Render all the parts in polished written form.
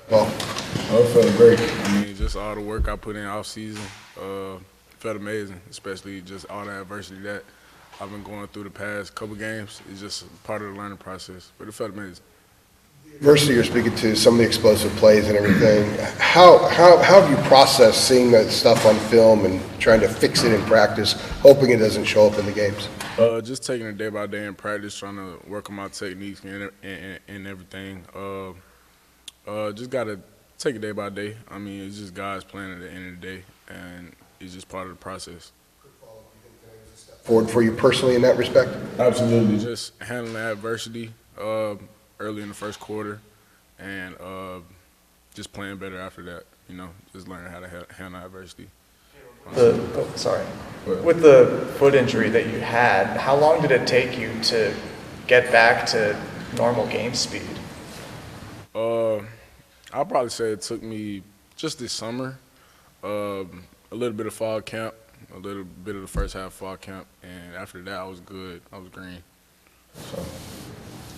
Well, It felt great. I mean, just all the work I put in off season felt amazing, especially just all the adversity that I've been going through the past couple games. It's just part of the learning process, but it felt amazing. adversity you're speaking to, some of the explosive plays and everything. How have you processed seeing that stuff on film and trying to fix it in practice, hoping it doesn't show up in the games? Just taking it day by day in practice, trying to work on my techniques and everything. Just gotta take it day by day. I mean, it's just God's plan at the end of the day, and it's just part of the process. Forward for you personally in that respect? Absolutely, just handling adversity early in the first quarter, and just playing better after that. You know, just learning how to handle adversity. Sorry. With the foot injury that you had, how long did it take you to get back to normal game speed? I'll probably say it took me just this summer, a little bit of fall camp, a little bit of the first half of fall camp, and after that I was good. I was green. So.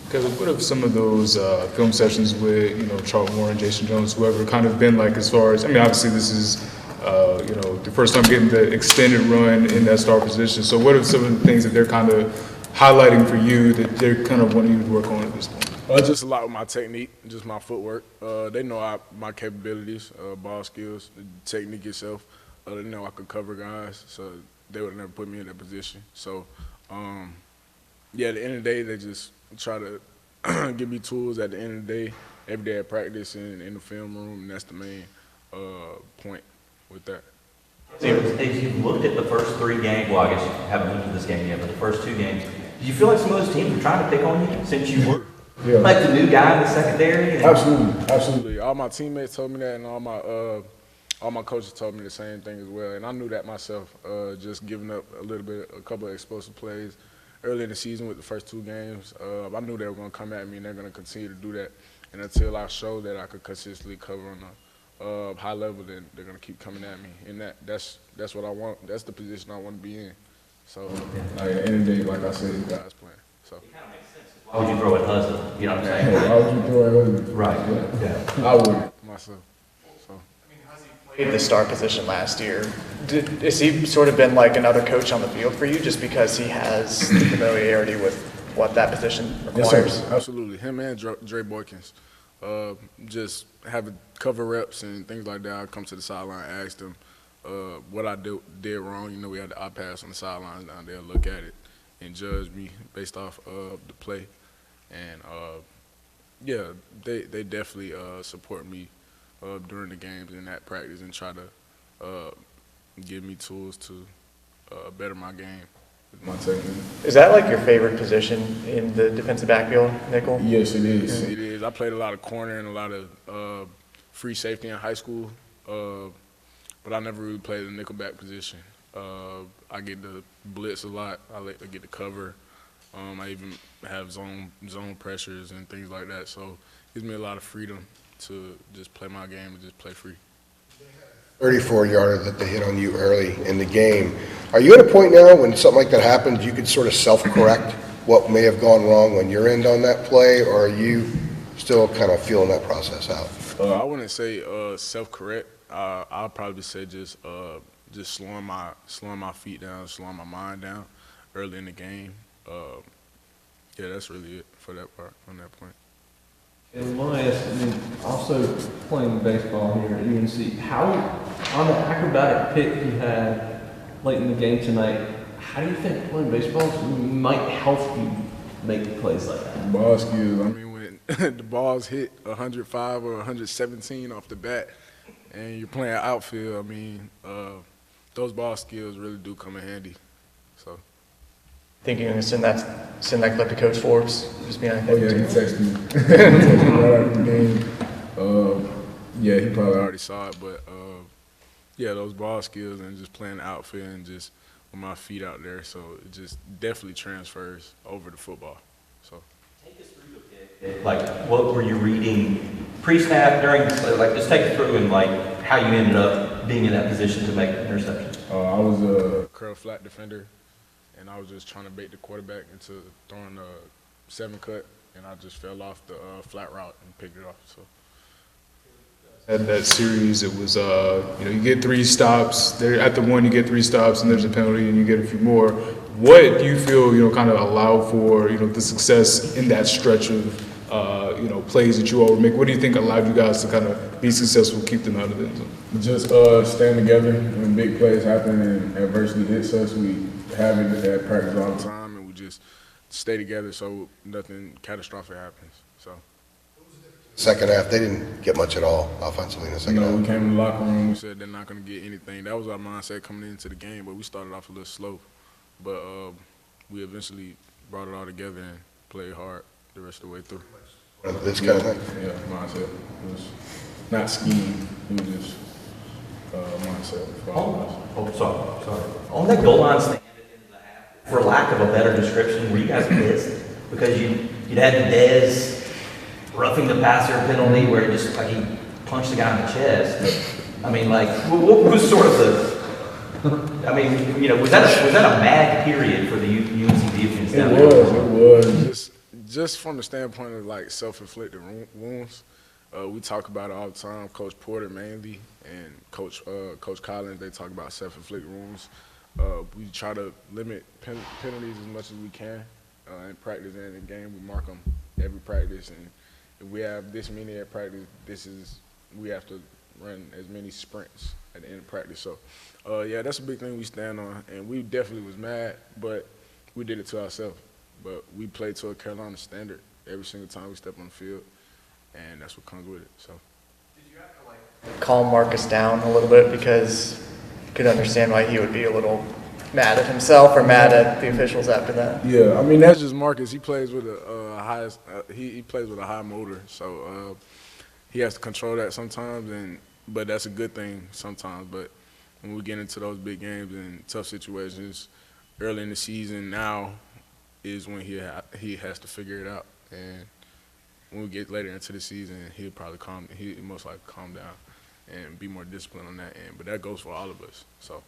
Kaleb, what have some of those film sessions with, Charles Warren, Jason Jones, whoever, kind of been like as far as, I mean, obviously this is, the first time getting the extended run in that star position. So what are some of the things that they're kind of highlighting for you that they're kind of wanting you to work on at this point? Just a lot with my technique, just my footwork. They know my capabilities, ball skills, the technique itself. They know I could cover guys, so they would never put me in that position. So, yeah, at the end of the day, they just try to give me tools at the end of the day, every day at practice and in the film room, and that's the main point with that. As you've looked at the first 3 games, well, I guess you haven't looked at this game yet, but the first 2 games, do you feel like some of those teams are trying to pick on you since you were like the new guy in the secondary? Absolutely. All my teammates told me that, and all my coaches told me the same thing as well. And I knew that myself, just giving up a couple of explosive plays early in the season with the first 2 games. I knew they were going to come at me, and they're going to continue to do that. And until I showed that I could consistently cover on a high level, then they're going to keep coming at me. And that's what I want. That's the position I want to be in. So, at the end of the day, like I said, God's plan. So. It kind of makes sense. Why would you throw at Husband? You know what I'm saying? Why would you throw at Husband? Right. Yeah. I wouldn't myself. So. Played the star position last year. Has he sort of been like another coach on the field for you just because he has the familiarity with what that position requires? Yes, sir. Absolutely. Him and Dre Boykins. Just having cover reps and things like that. I come to the sideline, ask them what I did wrong. You know, we had the eye pass on the sidelines down there, look at it and judge me based off of the play. And, yeah, they definitely support me during the games and at practice and try to give me tools to better my game with my technique. Is that like your favorite position in the defensive backfield, nickel? Yes, it is. It is. I played a lot of corner and a lot of free safety in high school, but I never really played the nickelback position. I get to blitz a lot. I get to cover. I even have zone pressures and things like that. So it gives me a lot of freedom to just play my game and just play free. 34-yarder that they hit on you early in the game. Are you at a point now when something like that happens, you could sort of self-correct what may have gone wrong on your end on that play, or are you still kind of feeling that process out? I wouldn't say self-correct. I'll probably say just slowing my feet down, slowing my mind down early in the game. Yeah, that's really it for that part on that point. And one last, also playing baseball here at UNC, how, on the acrobatic pick you had late in the game tonight, how do you think playing baseball might help you make plays like that? Ball skills. I mean, when the balls hit 105 or 117 off the bat and you're playing outfield, I mean, those ball skills really do come in handy. So. Think you're going to send that clip to Coach Forbes? Just being Oh, yeah, he texted me. Right after the game. Yeah, he probably already saw it, but yeah, those ball skills and just playing the outfield and just with my feet out there, so it just definitely transfers over to football. So. Take us through the pick. Like, what were you reading pre-snap, during, like, just take it through and, like, how you ended up being in that position to make the interception. I was a curl flat defender, and I was just trying to bait the quarterback into throwing a 7 cut, and I just fell off the flat route and picked it off. So. At that series, it was, you get 3 stops. There, at the one, you get 3 stops, and there's a penalty, and you get a few more. What do you feel, kind of allowed for, the success in that stretch of, plays that you all would make? What do you think allowed you guys to kind of be successful, keep them out of the end zone? Just staying together when big plays happen and adversity hits us. We have it at practice all the time, and we just stay together so nothing catastrophic happens. So. Second half, they didn't get much at all offensively in the second half. We came in the locker room, we said they're not going to get anything. That was our mindset coming into the game, but we started off a little slow. But we eventually brought it all together and played hard the rest of the way through. This kind of thing? Yeah, mindset. It was not scheme, it was just mindset. Sorry. On that goal line stand at the end of the half, for lack of a better description, were you guys pissed? Because you'd had the Dez roughing the passer penalty where it just like he punched the guy in the chest. I mean, like, what was sort of the? I mean, was that a mad period for the UNC defense? It was. Just from the standpoint of like self-inflicted wounds. We talk about it all the time. Coach Porter mainly and Coach Collins, they talk about self-inflicted wounds. We try to limit penalties as much as we can in practice and in game. We mark them every practice, and if we have this many at practice, we have to run as many sprints at the end of practice. So, yeah, that's a big thing we stand on, and we definitely was mad, but we did it to ourselves. But we played to a Carolina standard every single time we step on the field, and that's what comes with it. So. Did you have to calm Marcus down a little bit because you could understand why he would be a little mad at himself or mad at the officials after that? Yeah, I mean that's just Marcus. He plays with he plays with a high motor, so he has to control that sometimes. But that's a good thing sometimes. But when we get into those big games and tough situations early in the season, now is when he has to figure it out. And when we get later into the season, he'll most likely calm down and be more disciplined on that end. But that goes for all of us. So.